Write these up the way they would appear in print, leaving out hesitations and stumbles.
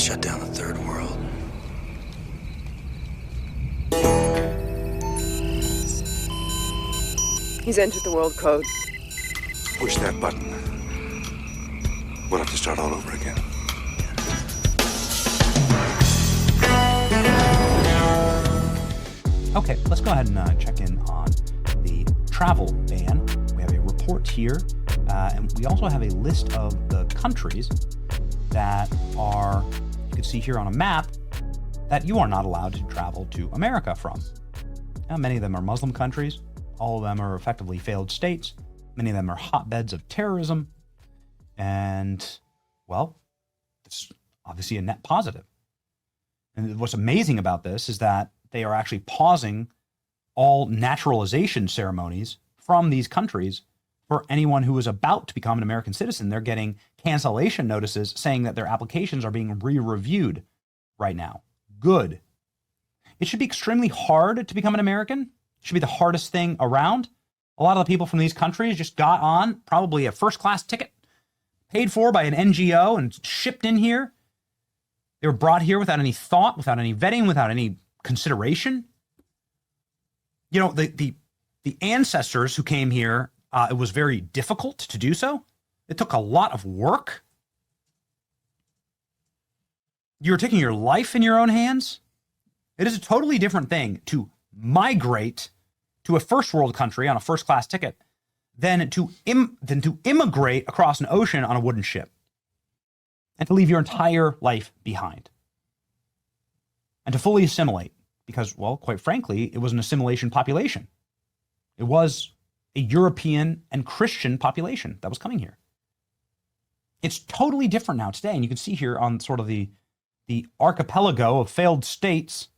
shut down the third world. He's entered the world code. Push that button. We'll have to start all over again. Okay, let's go ahead and check in on the travel ban. We have a report here, and we also have a list of the countries that are, you can see here on a map, that you are not allowed to travel to America from. Now, many of them are Muslim countries. All of them are effectively failed states. Many of them are hotbeds of terrorism. And, well, it's obviously a net positive. And what's amazing about this is that they are actually pausing all naturalization ceremonies from these countries for anyone who is about to become an American citizen. They're getting cancellation notices saying that their applications are being re-reviewed right now. Good. It should be extremely hard to become an American. It should be the hardest thing around. A lot of the people from these countries just got on probably a first-class ticket, paid for by an NGO and shipped in here. They were brought here without any thought, without any vetting, without any consideration. You know, the ancestors who came here, it was very difficult to do so. It took a lot of work. You're taking your life in your own hands. It is a totally different thing to migrate to a first world country on a first class ticket than to immigrate across an ocean on a wooden ship and to leave your entire life behind and to fully assimilate because, well, quite frankly, it was an assimilation population. It was a European and Christian population that was coming here. It's totally different now today. And you can see here on sort of the archipelago of failed states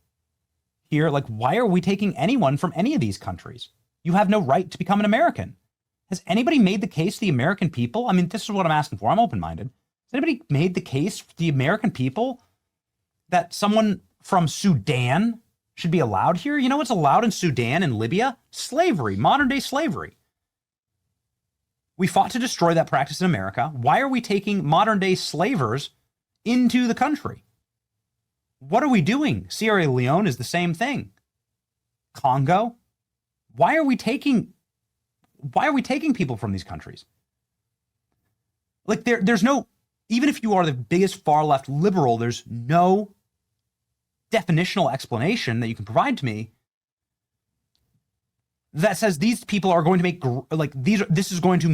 here, like, why are we taking anyone from any of these countries? You have no right to become an American. Has anybody made the case to the American people? I mean, this is what I'm asking for. I'm open-minded. Has anybody made the case to the American people that someone from Sudan should be allowed here? You know what's allowed in Sudan and Libya? Slavery, modern-day slavery. We fought to destroy that practice in America. Why are we taking modern-day slavers into the country? What are we doing? Sierra Leone is the same thing. Congo? Why are we taking people from these countries? Like there's no, even if you are the biggest far left liberal, there's no definitional explanation that you can provide to me that says these people are going to make, like, this is going to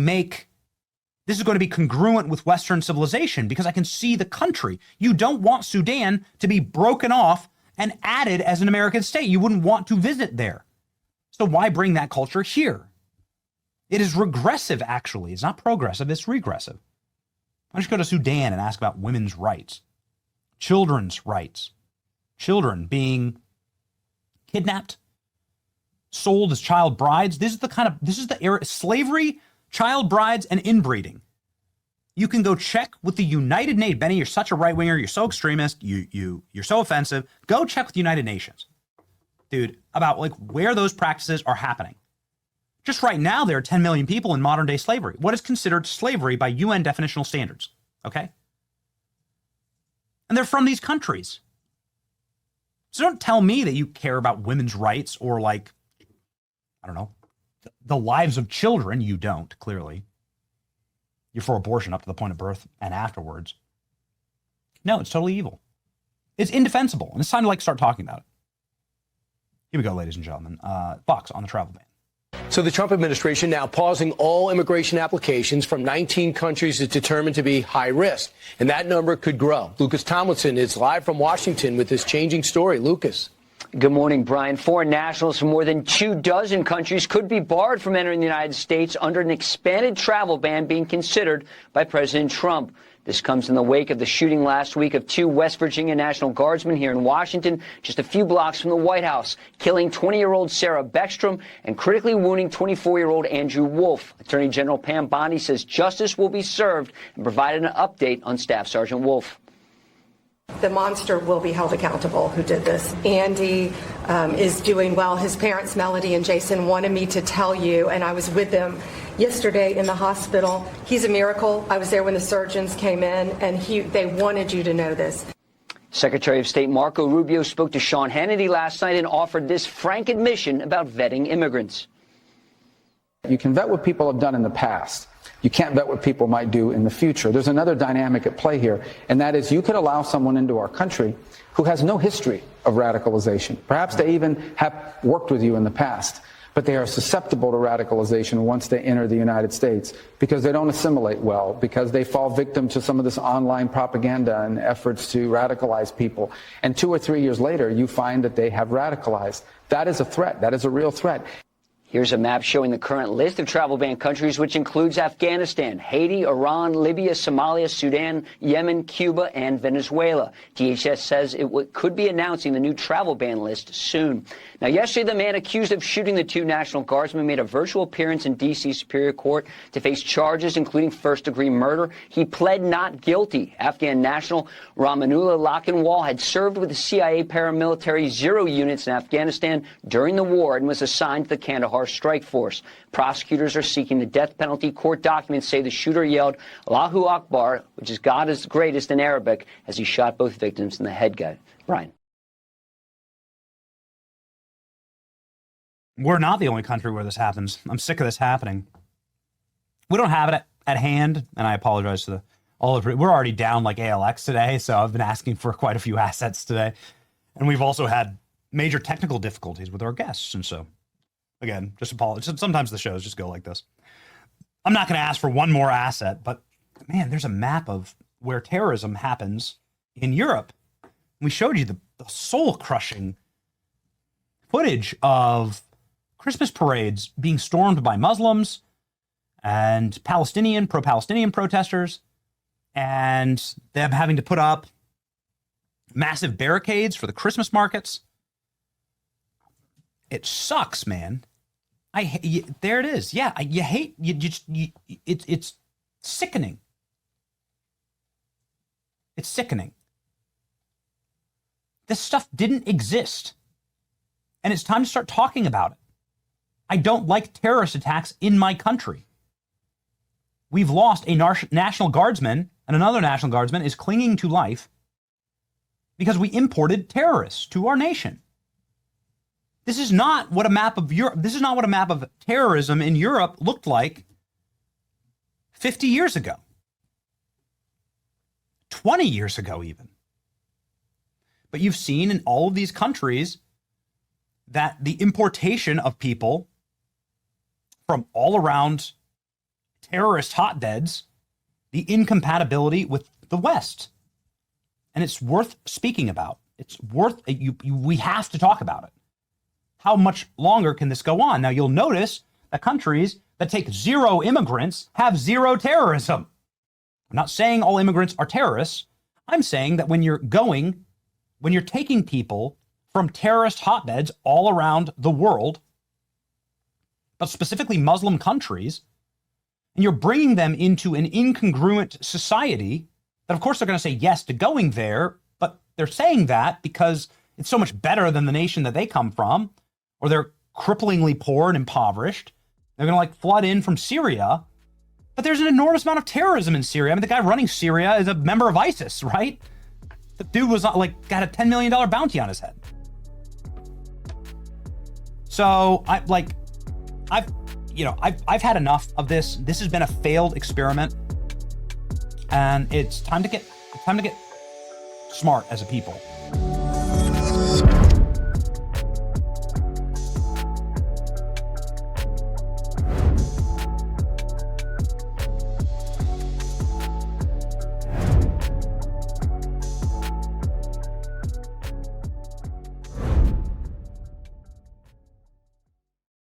be congruent with Western civilization, because I can see the country. You don't want Sudan to be broken off and added as an American state. You wouldn't want to visit there. So why bring that culture here? It is regressive, actually. It's not progressive, it's regressive. I just go to Sudan and ask about women's rights, children's rights, children being kidnapped, sold as child brides. This is the era, slavery, child brides, and inbreeding. You can go check with the United Nations. Benny, you're such a right-winger. You're so extremist. You're so offensive. Go check with the United Nations, dude, about like where those practices are happening. Just right now, there are 10 million people in modern-day slavery. What is considered slavery by UN definitional standards, okay? And they're from these countries. So don't tell me that you care about women's rights or, like, I don't know, the lives of children. You don't, clearly. You're for abortion up to the point of birth and afterwards. No, it's totally evil. It's indefensible, and it's time to, like, start talking about it. Here we go, ladies and gentlemen. Fox on the travel ban. So the Trump administration now pausing all immigration applications from 19 countries is determined to be high risk, and that number could grow. Lucas Tomlinson is live from Washington with this changing story. Lucas. Good morning, Brian. Foreign nationals from more than 24 countries could be barred from entering the United States under an expanded travel ban being considered by President Trump. This comes in the wake of the shooting last week of 2 West Virginia National Guardsmen here in Washington, just a few blocks from the White House, killing 20-year-old Sarah Beckstrom and critically wounding 24-year-old Andrew Wolf. Attorney General Pam Bondi says justice will be served and provided an update on Staff Sergeant Wolf. The monster will be held accountable who did this. Andy is doing well. His parents, Melody and Jason, wanted me to tell you, and I was with them yesterday in the hospital. He's a miracle. I was there when the surgeons came in, and they wanted you to know this. Secretary of State Marco Rubio spoke to Sean Hannity last night and offered this frank admission about vetting immigrants. You can vet what people have done in the past. You can't vet what people might do in the future. There's another dynamic at play here, and that is you could allow someone into our country who has no history of radicalization. Perhaps they even have worked with you in the past, but they are susceptible to radicalization once they enter the United States because they don't assimilate well, because they fall victim to some of this online propaganda and efforts to radicalize people. And 2 or 3 years later, you find that they have radicalized. That is a threat. That is a real threat. Here's a map showing the current list of travel ban countries, which includes Afghanistan, Haiti, Iran, Libya, Somalia, Sudan, Yemen, Cuba, and Venezuela. DHS says it could be announcing the new travel ban list soon. Now, yesterday, the man accused of shooting the 2 National Guardsmen made a virtual appearance in D.C. Superior Court to face charges, including first-degree murder. He pled not guilty. Afghan national Ramanullah Lakhanwal had served with the CIA paramilitary 0 units in Afghanistan during the war and was assigned to the Kandahar Strike Force. Prosecutors are seeking the death penalty. Court documents say the shooter yelled Allahu Akbar, which is God is greatest in Arabic, as he shot both victims in the head. Brian. We're not the only country where this happens. I'm sick of this happening. We don't have it at hand, and I apologize to all of you. We're already down like ALX today, so I've been asking for quite a few assets today. And we've also had major technical difficulties with our guests, and so again, just apologize. Sometimes the shows just go like this. I'm not going to ask for one more asset, but man, there's a map of where terrorism happens in Europe. We showed you the soul-crushing footage of Christmas parades being stormed by Muslims and pro-Palestinian protesters, and them having to put up massive barricades for the Christmas markets. It sucks, man. There it is. Yeah, it's sickening. It's sickening. This stuff didn't exist, and it's time to start talking about it. I don't like terrorist attacks in my country. We've lost a National Guardsman, and another National Guardsman is clinging to life because we imported terrorists to our nation. This is not what a map of Europe, this is not what a map of terrorism in Europe looked like 50 years ago. 20 years ago, even. But you've seen in all of these countries that the importation of people from all around terrorist hotbeds, the incompatibility with the West. And it's worth speaking about. It's worth, we have to talk about it. How much longer can this go on? Now, you'll notice that countries that take 0 immigrants have 0 terrorism. I'm not saying all immigrants are terrorists. I'm saying that when you're taking people from terrorist hotbeds all around the world, but specifically Muslim countries, and you're bringing them into an incongruent society, that of course they're going to say yes to going there, but they're saying that because it's so much better than the nation that they come from, or they're cripplingly poor and impoverished. They're going to flood in from Syria, but there's an enormous amount of terrorism in Syria. I mean, the guy running Syria is a member of ISIS, right? The dude was got a $10 million bounty on his head. So I've had enough of this. This has been a failed experiment, and it's time to get smart as a people.